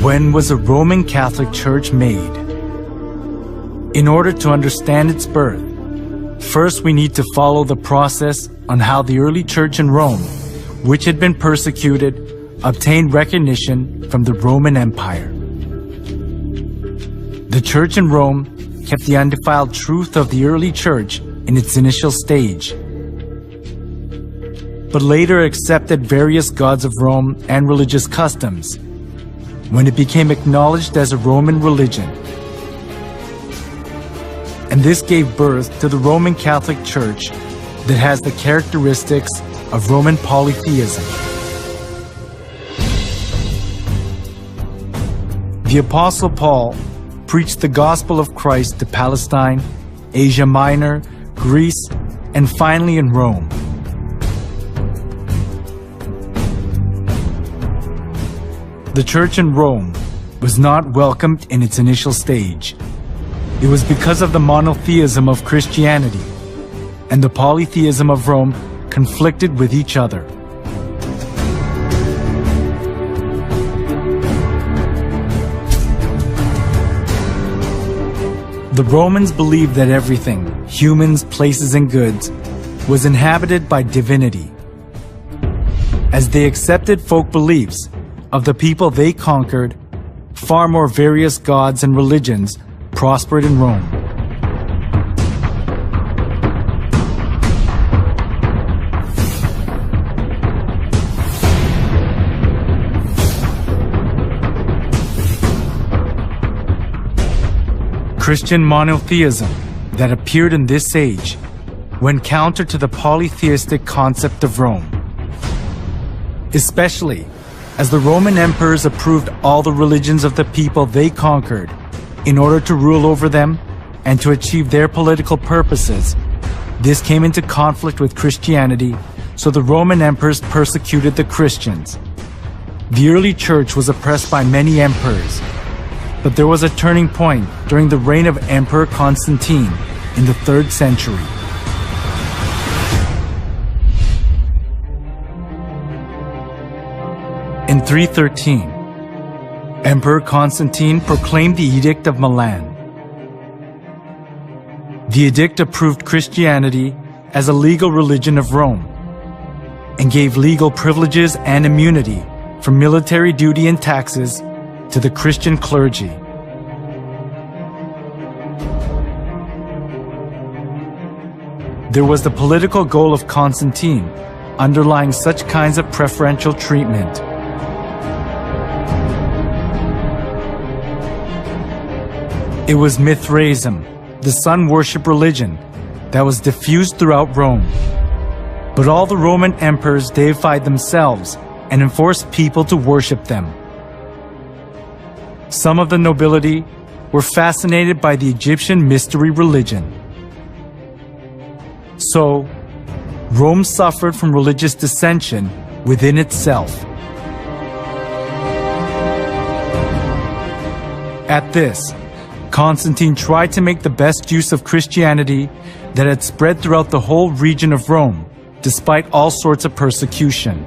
When was the Roman Catholic Church made? In order to understand its birth, first we need to follow the process on how the early church in Rome, which had been persecuted, obtained recognition from the Roman Empire. The church in Rome kept the undefiled truth of the early church in its initial stage, but later accepted various gods of Rome and religious customs when it became acknowledged as a Roman religion. And this gave birth to the Roman Catholic Church that has the characteristics of Roman polytheism. The Apostle Paul preached the gospel of Christ to Palestine, Asia Minor, Greece, and finally in Rome. The church in Rome was not welcomed in its initial stage. It was because of the monotheism of Christianity, and the polytheism of Rome conflicted with each other. The Romans believed that everything, humans, places, and goods, was inhabited by divinity. As they accepted folk beliefs of the people they conquered, far more various gods and religions prospered in Rome. Christian monotheism that appeared in this age went counter to the polytheistic concept of Rome, especially as the Roman emperors approved all the religions of the people they conquered in order to rule over them and to achieve their political purposes. This came into conflict with Christianity, so the Roman emperors persecuted the Christians. The early church was oppressed by many emperors, but there was a turning point during the reign of Emperor Constantine in the 3rd century. In 313, Emperor Constantine proclaimed the Edict of Milan. The edict approved Christianity as a legal religion of Rome and gave legal privileges and immunity from military duty and taxes to the Christian clergy. There was the political goal of Constantine underlying such kinds of preferential treatment. It was Mithraism, the sun worship religion, that was diffused throughout Rome. But all the Roman emperors deified themselves and enforced people to worship them. Some of the nobility were fascinated by the Egyptian mystery religion. So, Rome suffered from religious dissension within itself. At this, Constantine tried to make the best use of Christianity that had spread throughout the whole region of Rome, despite all sorts of persecution.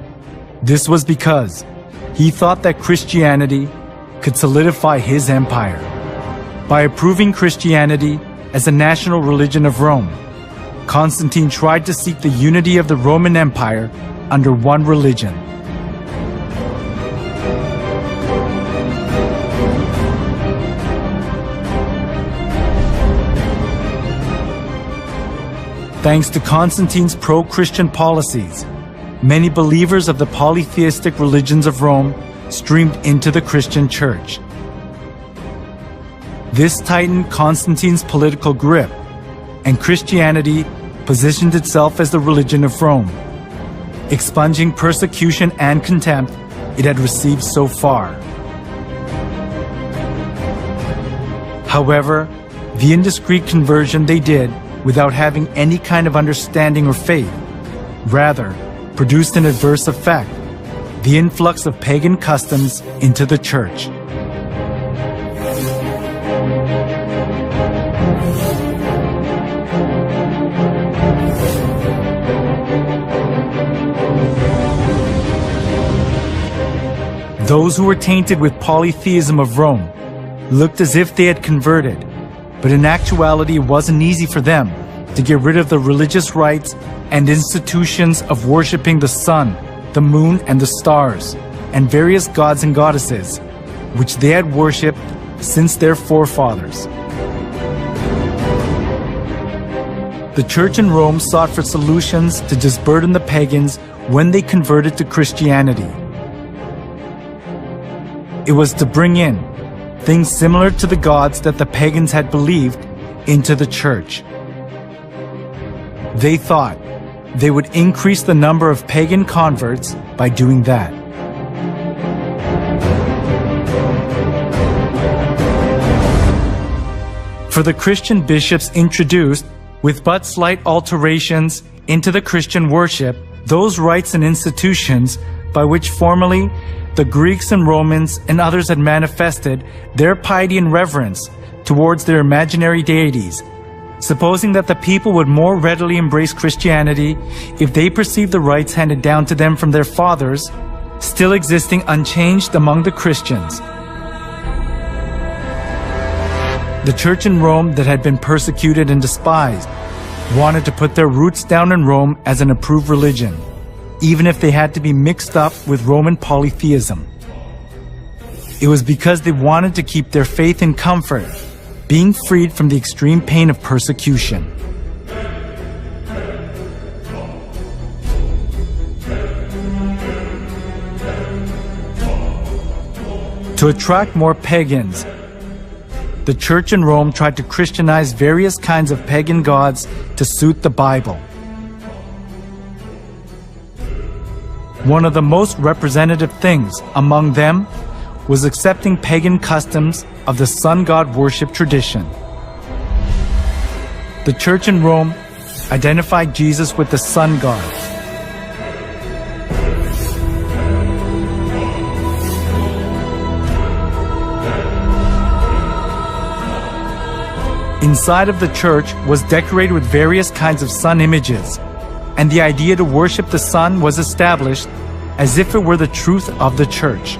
This was because he thought that Christianity could solidify his empire. By approving Christianity as a national religion of Rome, Constantine tried to seek the unity of the Roman Empire under one religion. Thanks to Constantine's pro-Christian policies, many believers of the polytheistic religions of Rome streamed into the Christian church. This tightened Constantine's political grip, and Christianity positioned itself as the religion of Rome, expunging persecution and contempt it had received so far. However, the indiscreet conversion they did without having any kind of understanding or faith, rather produced an adverse effect, the influx of pagan customs into the church. Those who were tainted with polytheism of Rome looked as if they had converted, but in actuality it wasn't easy for them to get rid of the religious rites and institutions of worshiping the sun, the moon, and the stars, and various gods and goddesses, which they had worshipped since their forefathers. The church in Rome sought for solutions to disburden the pagans when they converted to Christianity. It was to bring in things similar to the gods that the pagans had believed into the church. They thought they would increase the number of pagan converts by doing that. For the Christian bishops introduced, with but slight alterations into the Christian worship, those rites and institutions by which formerly the Greeks and Romans and others had manifested their piety and reverence towards their imaginary deities, supposing that the people would more readily embrace Christianity if they perceived the rites handed down to them from their fathers still existing unchanged among the Christians. The church in Rome that had been persecuted and despised wanted to put their roots down in Rome as an approved religion, even if they had to be mixed up with Roman polytheism. It was because they wanted to keep their faith in comfort, being freed from the extreme pain of persecution. To attract more pagans, the church in Rome tried to Christianize various kinds of pagan gods to suit the Bible. One of the most representative things among them was accepting pagan customs of the sun god worship tradition. The church in Rome identified Jesus with the sun god. Inside of the church was decorated with various kinds of sun images, and the idea to worship the sun was established as if it were the truth of the church.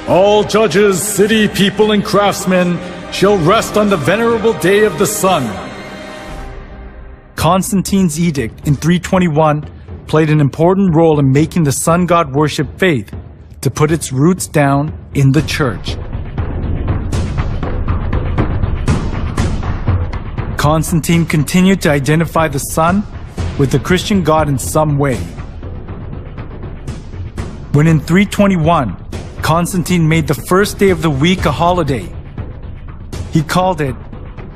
All judges, city people, and craftsmen shall rest on the venerable day of the sun. Constantine's edict in 321 played an important role in making the sun god worship faith to put its roots down in the church. Constantine continued to identify the sun with the Christian god in some way. When in 321, Constantine made the first day of the week a holiday, he called it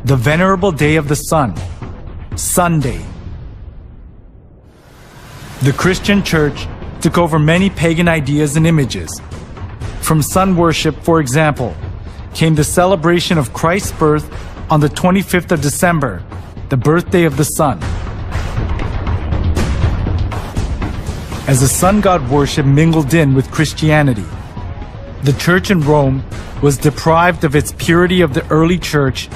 the Venerable Day of the Sun, Sunday. The Christian church took over many pagan ideas and images. From sun worship, for example, came the celebration of Christ's birth on the 25th of December, the birthday of the sun. As the sun god worship mingled in with Christianity, the church in Rome was deprived of its purity of the early church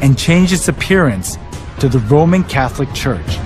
and changed its appearance to the Roman Catholic Church.